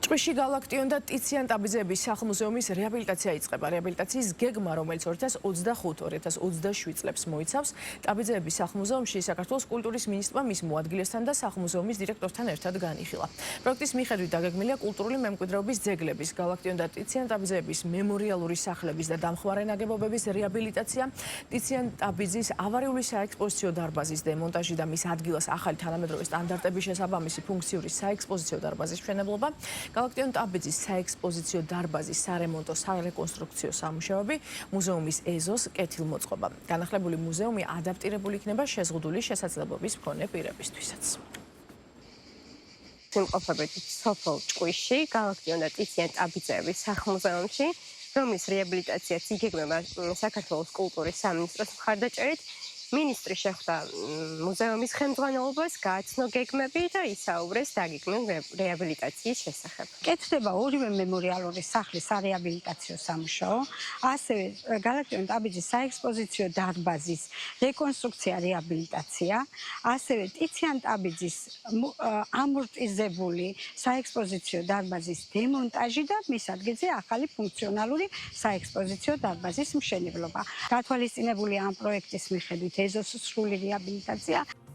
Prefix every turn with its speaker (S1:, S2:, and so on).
S1: ჭყვიში გალაქტიონ და ტიციან ტაბიძეების სახლ-მუზეუმის რეაბილიტაცია იწყება. რეაბილიტაციის გეგმა, რომელიც 2025-2027 წლებს მოიცავს, ტაბიძეების სახლ-მუზეუმში საქართველოს კულტურის მინისტრმა მის მოადგილესთან და სახლ-მუზეუმის დირექტორთან ერთად განიხილა. პროექტის მიხედვით დაგეგმილია კულტურული მემკვიდრეობის ძეგლების, გალაქტიონ და ტიციან ტაბიძეების მემორიალური სახლების და დამხმარე ნაგებობების რეაბილიტაცია, ტიციან ტაბიძის ავარიული საექსპოზიციო დარბაზის დემონტაჟი და მის ადგილას ახალი თანამედროვე სტანდარტების შესაბამისი ფუნქციური საექსპოზიციო დარბაზის მშენებლობა, გალაქტიონ ტაბიძის საექსპოზიციო დარბაზის სარემონტო სარეკონსტრუქციო სამუშაოები, მუზეუმის ეზოს კეთილმოწყობა. განახლებული მუზეუმი ადაპტირებული იქნება შეზღუდული შესაძლებლობის მქონე პირებისთვისაც.
S2: იმყოფებით სოფელ ჭყვიში, გალაქტიონ და ტიციან ტაბიძეების სახლ-მუზეუმში, რომლის რეაბილიტაციაც იგეგმება საქართველოს კულტურის სამინისტროს მხარდაჭერით. მინისტრი შეხვდა მუზეუმის ხელმძღვანელობას, გააცნო გეგმები და ისაუბრეს დაგეგმილ რეაბილიტაციის შესახებ.
S3: კეთდება ორივე მემორიალური სახლის სარეაბილიტაციო სამუშაო, ასევე გალაქტიონ ტაბიძის საექსპოზიციო დარბაზის რეკონსტრუქცია, რეაბილიტაცია, ასევე ტიციან ტაბიძის ამორტიზებული საექსპოზიციო დარბაზის დემონტაჟი და მის ადგილზე ახალი ფუნქციონალური საექსპოზიციო დარბაზის მშენებლობა. გათვალისწინებულია ამ პროექტის მიხედვით ეზოს სრული რეაბილიტაცია.